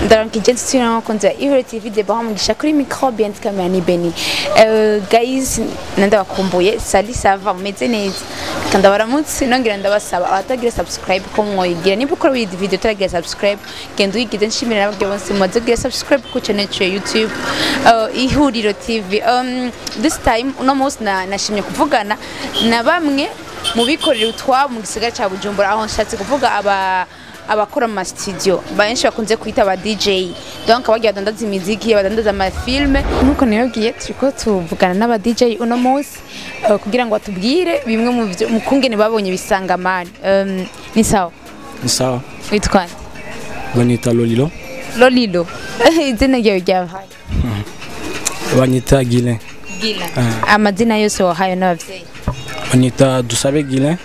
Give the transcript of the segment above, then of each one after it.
Ndaramukije nsina nakunze Ihore TV de bahamugisha kuri micro bien camera ni Beni. Guys nandabakumbuye sali sava mumeze neza. Kandi baramutse nongira ndabasaba abatagira subscribe ko mwoyigira niba ukora iyi video taragira subscribe genda uyigize nshimira nabagye bonse mumaze kugira subscribe ku channel ya YouTube Ihuriro TV. This time uno munsi nashimye kuvugana na bamwe mu bikorera utwa mu gisigara ca Bujumbura aho nshatse kuvuga abakora mu studio benshi bakunze kwita aba DJ donc abagiye badandaza imiziki badandaza ama filme nuko niyogiye turiko tuvugana n'aba DJ uno munsi kugira ngo batubwire bimwe mu kungene babonye bisanga mani ni sawa witwa Banita Lolilo izina ryawe ryabaye Banita Gile amazina yose wahaye n'abavyeyi Banita Dusabe Gile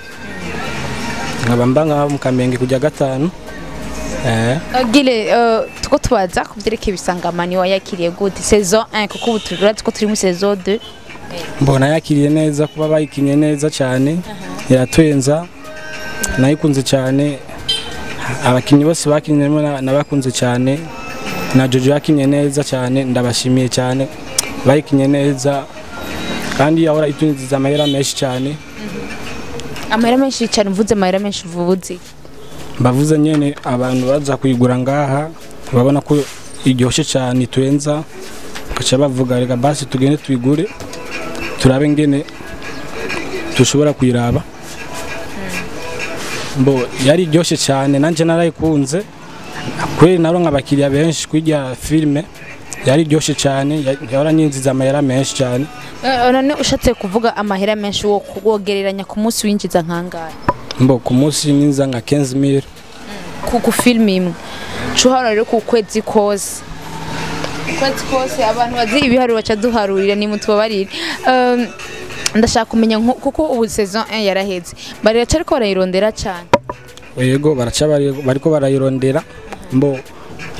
ngabambanga mu Kamenge kujya gatanu Gile tuko tubaza kubyerekeye bisangamani wayakiriye gute saison 1 kuko ubuturura tuko turi mu saison 2 mbona yakiriye neza kuba bayikinye neza cyane iratwenza nayikunze cyane abakinyi bose bakinyemo nabakunze cyane na Jojo yakinye neza cyane ndabashimiye cyane bayikinye neza kandi ahora itunziza amahera menshi cyane amahera menshi cyane mvuze amahera menshi vuze bavuze nyene abantu baza kuyigura ngaha babona ko iryoshye cyane twenza kaca bavuga rega basi tugende tuyigure turabe ngene tushobora kuyiraba mbo yari iryoshye cyane nanje narayikunze kweri naronka abakiriya benshi kujya filme yari iryoshye cyane yahora nyinziza amahera menshi cyane none ushatse kuvuga amahera menshi wo kugogereranya ku munsi winjiza nkangaye mbo ku munsi ninza nka 15000 ku film imwe cuhara rero ku kwezi kose abantu bazi ibiharuro baca duharurira ni mutubabarire ndashaka kumenya kuko ubu saison 1 yaraheze baraca ariko barayirondera cyane yego baraca bariko barayirondera mbo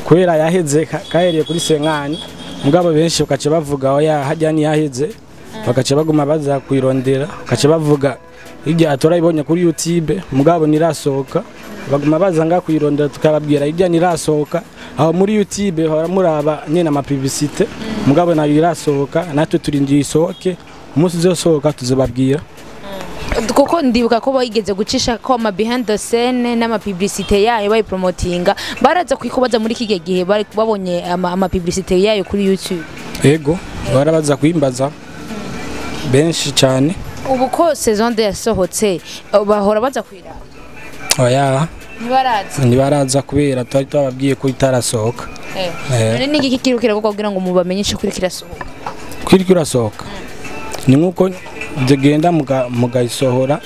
kubera yaheze kahereye kuri senkani mugabo benshi bakaca bavuga oya hajya ni yaheze bakaca baguma baza kuyirondera bakaca bavuga ijya atorayibonye kuri YouTube mugabo nirasohoka baguma baza nga kuyirondera tukababwira ijya nirasohoka aho muri YouTube baramuraba nyene ama publicité mugabo nayo irasohoka natwe turindiye isohoke umunsi uzosohoka tuzobabwira kuko ndibuka ko bayigeze gucisha ko ama behind the scene n'ama publicité yayo bayi promotinga baraza kwikubaza muri kige gihe bari babonye ama publicité yayo kuri YouTube yego barabaza kwimbaza benshi cyane ubu ko saison de yasohotse bahora baza kwira oya ntibaraza kubera twari twababwiye ko itarasohoka none n'igiki kirukira kugira ngo mubamenyeshe kuri kirasohoka ni nkuko degenda mugayisohora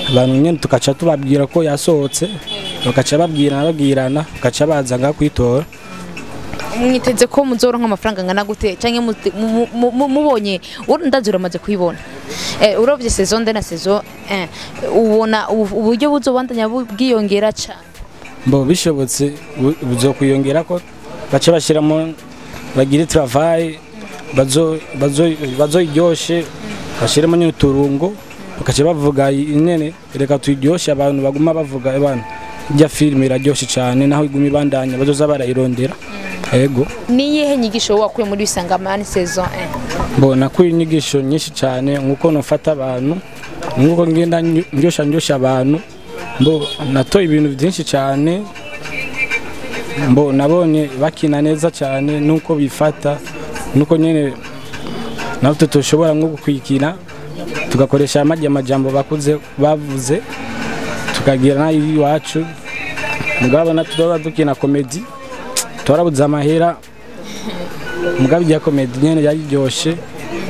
abantu nyene tukaca tubabwira ko yasohotse bakaca babwirana bakaca baza nga kwitora mwiteze ko muzoronka amafaranga ngana gute canke mubonye urudandazwa maze kuyibona urovye saison 2 na saison 1 ubona uburyo buzobandanya bwiyongera cyane mbo bishobotse buzokwiyongera ko baca bashiramo bagire travail bazo iryoshe bashiremo nyine turungo bakaca bavuga nyene reka tuyiryoshe abantu baguma bavuga abantu ijya film iraryoshe cyane naho iguma ibandanya bazoza barayirondera yego niyihe nyigisho wakuye muri bisangamani saison 1 mbona ko inyigisho nyinshi cyane nkuko nofata abantu nkuko ngenda ndyosha abantu mbo nato ibintu byinshi cyane mbo nabonye bakina neza cyane nuko bifata nuko nyene natwe tushobora nko kwikina tugakoresha amajambo bavuze tukagira nayo iwacu mugabo natwe dukina comedy twarabuza amahera mugabo ya comedy nyene yaryoshe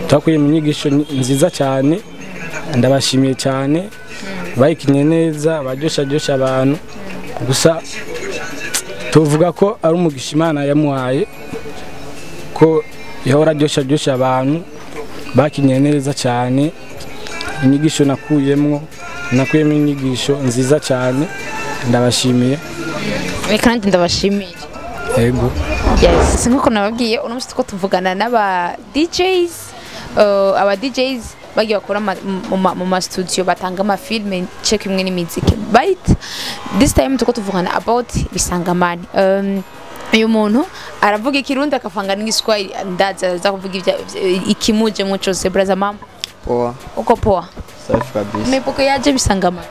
twakuye mu nyigisho nziza cyane ndabashimiye cyane bayikinye neza baryosha abantu gusa tuvuga ko ari umugisha Imana yamuhaye ko yahora aryosha abantu bakinye neza cyane inyigisho nakuyemo inyigisho nziza cyane ndabashimiye kandi ndabashimiye yego yes nkuko nababwiye uno musi tuko tuvugana n'aba DJs bagiye bakora mu studio batanga ama filme check imwe n'imiziki but this time tuko tuvugana about bisangamani uyu muntu aravuga ikirundi akavanga n'igiswahili ndaza za kuvuga ikimuje mu cyose braza mama poa uko poa safi kabisa mepoko yaje bisangamani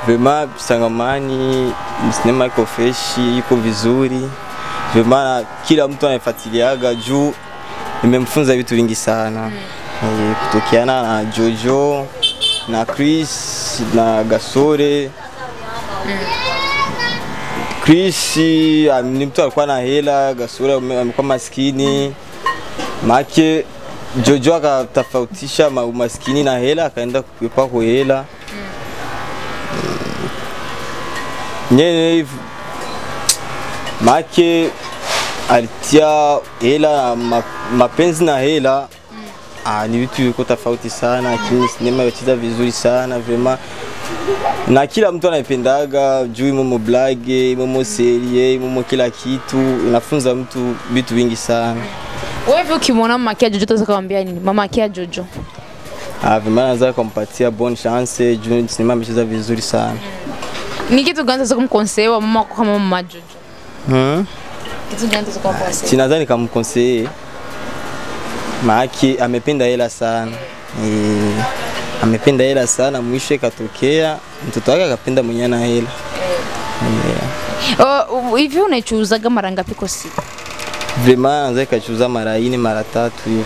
vema bisangamani sinema iko fresh iko vizuri vema kila mtu anafuatiliaga juu imemfunza vitu vingi sana kutokiana na Jojo na Chris na Gasore Chris ni mtu alikuwa na hela, Gasore amekuwa maskini. Make Jojo akatofautisha umaskini na hela, akaenda kuipa kwa hela. Nyene make alitia hela mapenzi na hela. Ni vitu viko tofauti sana, lakini sinema yocheza vizuri sana vraiment. Na kila mtu anapendaga juu imo blage, imo serie, imo kila kitu, inafunza mtu vitu vingi sana. Wewe ukimwona mama yake Jojo utakamwambia nini? Mama yake Jojo. Vraiment naweza kumpatia bonne chance juu sinema imecheza vizuri sana. Ni kitu gani sasa kumkonsea mama kama mama Jojo? Kitu gani sasa kumkonsea? Sinadhani kumkonsea. Maaki amependa hela sana. Amependa hela sana, mwisho katokea mtoto wake akapenda mwenye na hela. Hivi unachuuzaga mara ngapi kwa siku? Vraiment anza kachuuza mara 4 mara 3 hivi.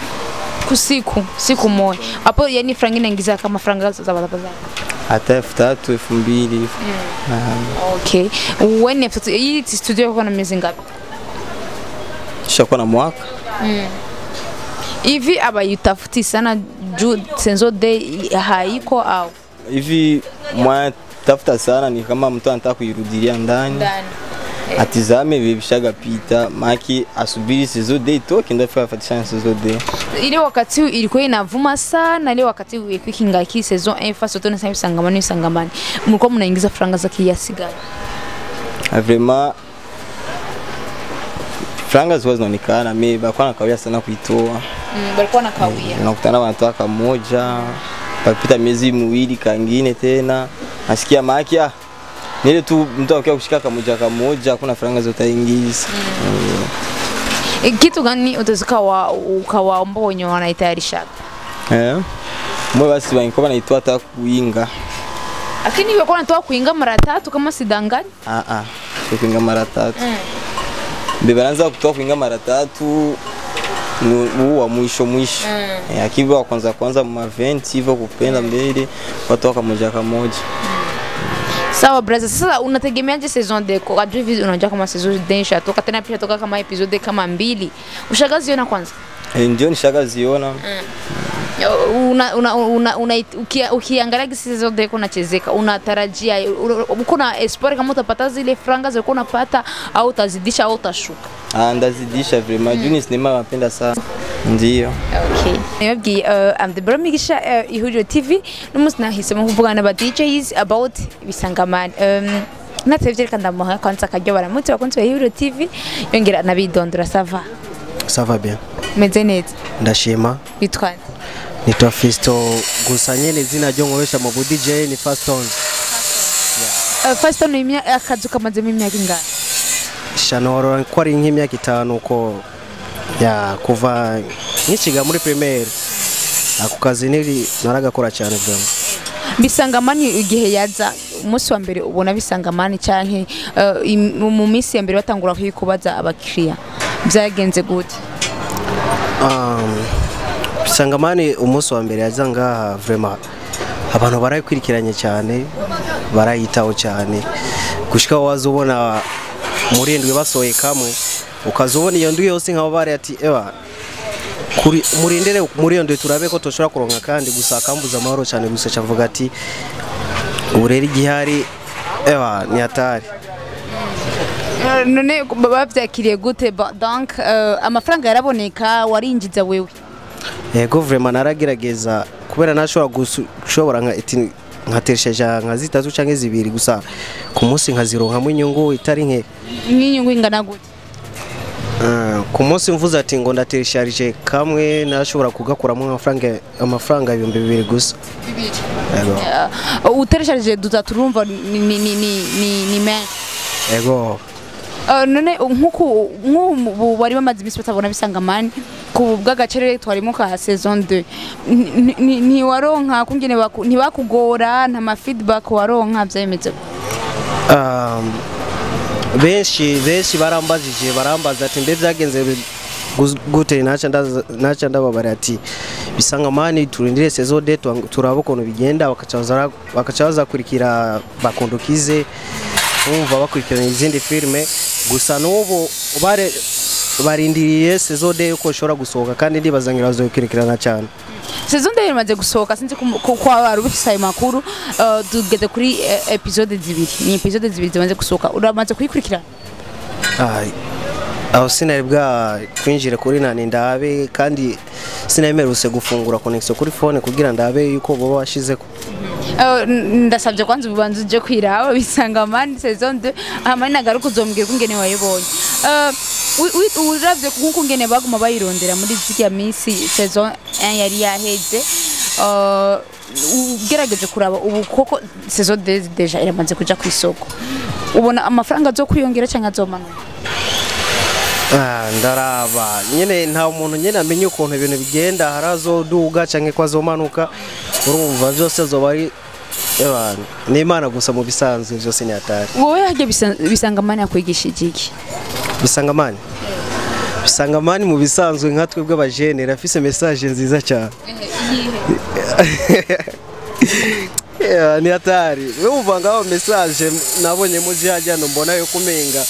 Kwa siku moja. Hapo yani franga inaingiza kama franga za barabara. Hata 3000 2000 hivi. Okay. Wewe hii studio yako na miezi ngapi? Shakuwa na mwaka. Hivi abayitafuti sana juu senzo de haiko au hivi mwa tafuta sana ni kama mtu anataka kuirudilia ndani atizame vibishaga pita maki asubiri senzo de itoke ndio afatisha senzo de ile wakati ilikuwa inavuma sana ile wakati ikikinga ki saison 1 face tone sangamani mlikuwa mnaingiza franga za kiasi gani? Vraiment franga zinaonekana mimi bakwana kawia sana kuitoa. Balikuwa na kawia. Nakutana wanatoa kamoja, papita miezi miwili kangine tena. Nasikia makia. Nile tu mtu akiwa kushika kamoja hakuna franga zote ingiza. Kitu gani utazika ukawaomba wenye wanaitayarisha? Mwe basi wanikoba naitoa hata kuinga. Lakini wewe kwa natoa kuinga mara 3 kama sidangani? Sio kuinga mara 3. Bebanza kutoa kuinga mara 3 wa mwisho akiwa kwanza mu event hivyo kupenda mbele watu kamoja. Sawa brother, sasa unategemeaje saison de kwa hivi unajua kama saison de ishatoka tena pia toka kama episode kama 2 ushagaziona kwanza? Ndio nishagaziona. Ukiangalia saison de kunachezeka unatarajia uko na espoir kama utapata zile franga zile unapata au utazidisha au utashuka? Ndazidisha vraiment juu ni sinema napenda sana. Ndio. Okay. Nibabwiye am the Bramigisha ihuriro TV numunsi nahisemo kuvugana na DJs about bisangamani. Natevye kandi amuha kwanza kajyo baramutse bakunze ihuriro TV yongera nabidondora sava. Sava bien. Meze neza. Ndashima. Bitwande. Nitwa Fisto gusanye nezina ryo nkoresha mu DJ ni Faston. Faston ni akazu kamaze mu myaka ingana. Shanoro ko ari nk'imyaka 5 uko kuva nkikiga muri primaire ako kazi naragakora cyane bwa bisangamani igihe yaza umunsi wa mbere ubona bisangamani cyane mu minsi ya mbere batangura kwikubaza abakiriya byagenze gute? Bisangamani umunsi wa mbere yaza ngaha vraiment abantu barayikwirikiranye cyane barayitaho cyane gushika wazubona murindwe basoye kamwe ukazubona iyo ndwi yose nk'abo bari ati kuri murindere muri iyo ndwi turabe ko toshora kuronka kandi gusa akambuza amahoro cyane gusa cavuga ati urera igihari ni hatari. None bavyakiriye gute donc amafaranga yaraboneka warinjiza wewe? Yego vraiment naragerageza kubera nashobora gushobora nkateresheje nka 3 canke 2 gusa ku munsi nkazironka mu inyungu itari nke. N'inyungu ingana gute? Ku munsi mvuze ati ngo ndateresharije kamwe nashobora kugakuramo amafaranga 2000 gusa. Uteresharije duta turumva ni men. Yego. none nk'ubu bari bamaze iminsi batabona bisangamani ku bw'agacere twarimo ka saison 2 ntiwaronka kungene ntibakugora nta ma feedback waronka byemeze benshi barambaza ati mbe byagenze gute naca ndababara ati bisangamani turindire saison 2 turaba ukuntu bigenda bakaca bazakurikira bakondokize umva bakurikirana izindi filme gusa n'ubu barindiriye saison 2 uko ushobora gusohoka kandi ndibazangira bazokurikirana cyane. Saison 2 imaze gusohoka sinzi ko wari ubifise ayo makuru tugeze kuri episode 2 ni episode 2 zimaze gusohoka uramaze kuyikurikirana aho sinari bwa kwinjira kuri nani ndabe kandi sinameruse gufungura connection kuri phone kugira ndabe yuko boba washizeko ndasabye kwanza ubanza uje kwiraho bisangamani saison 2 amani nagaruka uzombwira kungene wayibonye uravye kuko ngene baguma bayirondera muri zigiye minsi saison 1 yari yaheze ugerageje kuraba ubu koko saison 2 deja iramaze kuja ku isoko ubona amafaranga zo kwiyongera cyangwa azomanuka ndaraba nyene nta umuntu nyene amenye ukuntu ibintu bigenda harazoduga canke kwazomanuka urumva byose zobari ni Imana gusa mu bisanzwe byose ni atari wowe hajye bisangamani yakwigishije iki bisangamani mu bisanzwe nka twebwe abajene rafise message nziza cyane ni atari wumva ngaho message nabonye muje hajyano mbona yo kumenga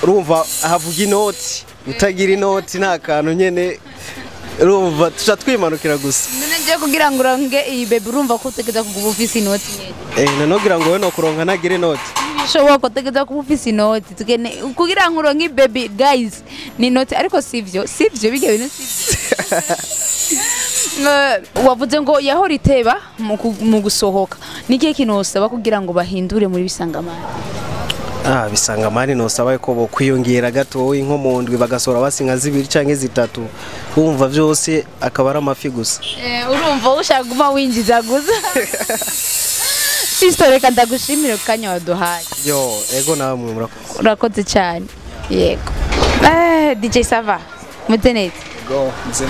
urumva havuga inoti utagira inoti nta kantu nyene urumva tuca twimanukira gusa nje kugira ngo uronke iyi baby urumva ko utegeza kuguba ufise inoti nyene nogira ngo we no kuronka nagire inoti shoboka ko utegeza kuba ufise inoti tugene kugira ngo uronke baby guys ni inoti ariko sivyo bijya bintu sivyo wavuze ngo yahora iteba mu gusohoka nikiye kintu usaba kugira ngo bahindure muri bisangamani bisangamani no saba ko bo kwiyongera gato inko mu ndwi bagasora basinga 2 canke 3 umva byose akaba ari amafi gusa urumva ushaka guma winjiza gusa Sister reka ndagushimira kanya waduhaye ego namwe urakoze cyane yego DJ Sava mutenete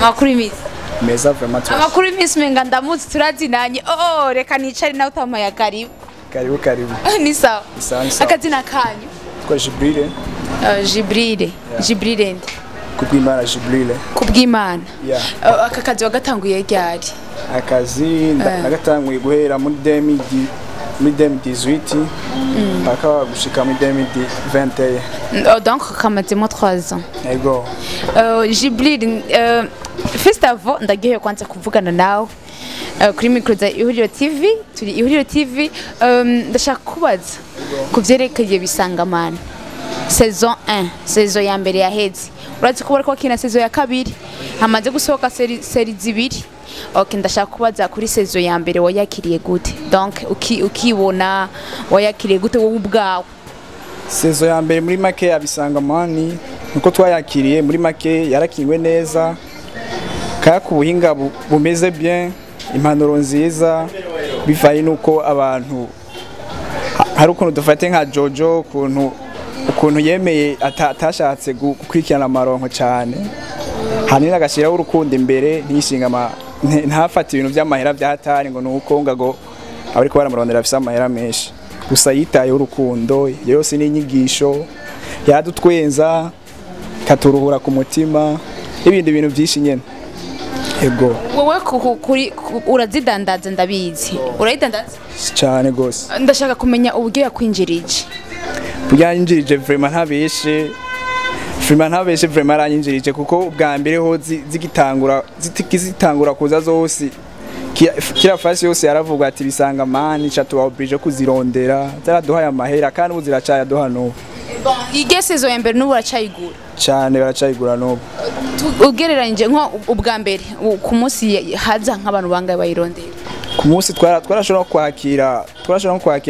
makuru imisi meza vraiment amakuru imisi menga ndamutse turazinanye reka nicari nawe utamaye karibu ni sawa akazina kanyu kwa Jibril kubwimana aka kazi wagatanguye ryari akazi nagatanguye guhera muri 2018 mpaka gushika muri 2021 donc kamazemo 3 ans ego Jibril first of all ndagiye kwanza kuvugana nawe kuri micro za Ihuriro TV turi Ihuriro TV ndashaka kubaza kuvyerekeye bisangamani saison 1 saison ya mbere yaheze urazi ko bariko kina saison ya kabiri hamaze gusohoka seri zibiri ndashaka kubaza kuri saison ya mbere wayakiriye gute donc ukibona wayakiriye gute wowe ubwawe saison ya mbere muri make ya bisangamani nuko twayakiriye muri make yarakiriwe neza kaya ku buhinga bumeze bien impanuro nziza bivaye nuko abantu hari ukuntu dufate nka Jojo ukuntu yemeye atashatse gukurikirana amaronko cyane hanini agashiraho urukundo imbere ntiyishinga ntafate ibintu by'amahera byahatari ngo nuko ngago abariko baramurondera afise amahera menshi gusa yitaye urukundo yose n'inyigisho yadutwenza katuruhura ku mutima ibindi bintu byinshi nyene ego wowe kuri urazidandaza ndabizi urayidandaza cyane gose ndashaka kumenya uburyo yakwinjirije byanjirije vraiment ntabeshe vraiment aranyinjirije kuko ubwa mbere ho zigitangura kuza zose kira fasi yose yaravuga ati bisangamani catuba oblige kuzirondera zaraduhaye amahera kandi uziracaya duhano ige saison ya mbere n'ubu aracayigura cyane baracayigura n'ubu ugereranyije nko ubwa mbere ku munsi haza nk'abantu bangaye bayirondera ku munsi twarashobora kwakira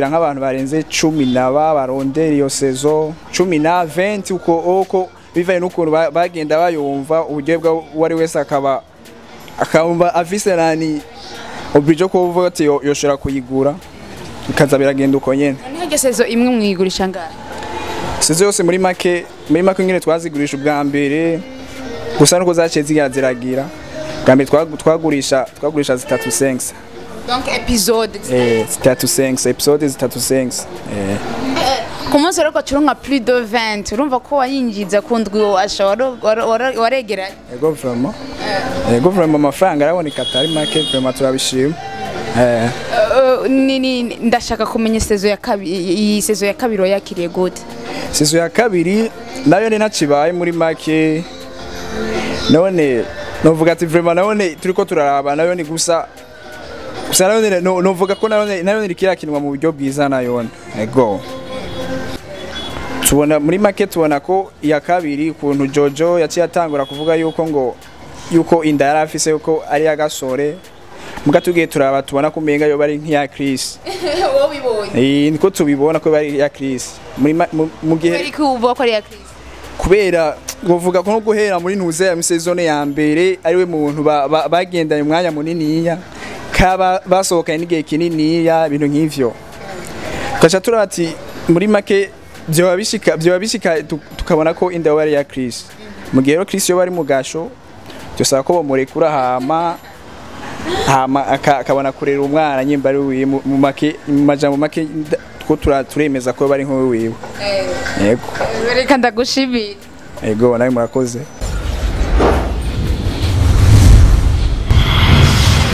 nk'abantu barenze 10 barondera iyo saison 10 na 20 uko bivaye n'ukuntu bagenda bayumva uburyo bwa wari wese akaba afise nani oblige ko uvuga ati yoshora kuyigura ikaza biragenda uko nyene nige saison imwe mwigurisha ngahe sizo yose muri make ngene twazigurisha ubwa mbere gusa nuko zaciye ziragira bwa mbere twagurisha 3.5 donc épisode episode 3.5 comment ça reko turonka plus de 20 urumva ko wayinjiza kundwi asha waregeranye ego vraiment amafaranga araboneka atari make vraiment turabishima ndashaka kumenya sezo ya kabiri iyi sezo ya kabiri yakiriye gute sezo ya kabiri nayo ni nacibaye muri make none novuga ati vraiment none turiko turaraba nayo ni gusa none novuga ko nayo ni kirakinwa mu buryo bwiza nayo ego tubona muri make tubona ko iya kabiri kuntu Jojo yaciye atangura kuvuga yuko inda yari afise yuko ari agasore muga tugiye turaba tubona ko umenga yo bari nk'iya Chris wo bibonye niko tubibona ko bari ya Chris mu gihe bari kuvuga ko ari ya Chris kubera ngovuga ko guhera muri ntuze ya saison ya mbere ari we muntu bagendanye umwanya munini kaba basohokanye n'igihe kinini ibintu nk'ivyo kacha turati muri make byo bishika tukabona ko inda bari ya Chris mu gihe ro Chris yo bari mu gasho cyosaba ko bamurekura hama akabona kurera umwana nyimba ari wiwe mu make majambo make ko turemeza ko bari nko wiwe yego reka ndagushimira yego nawe murakoze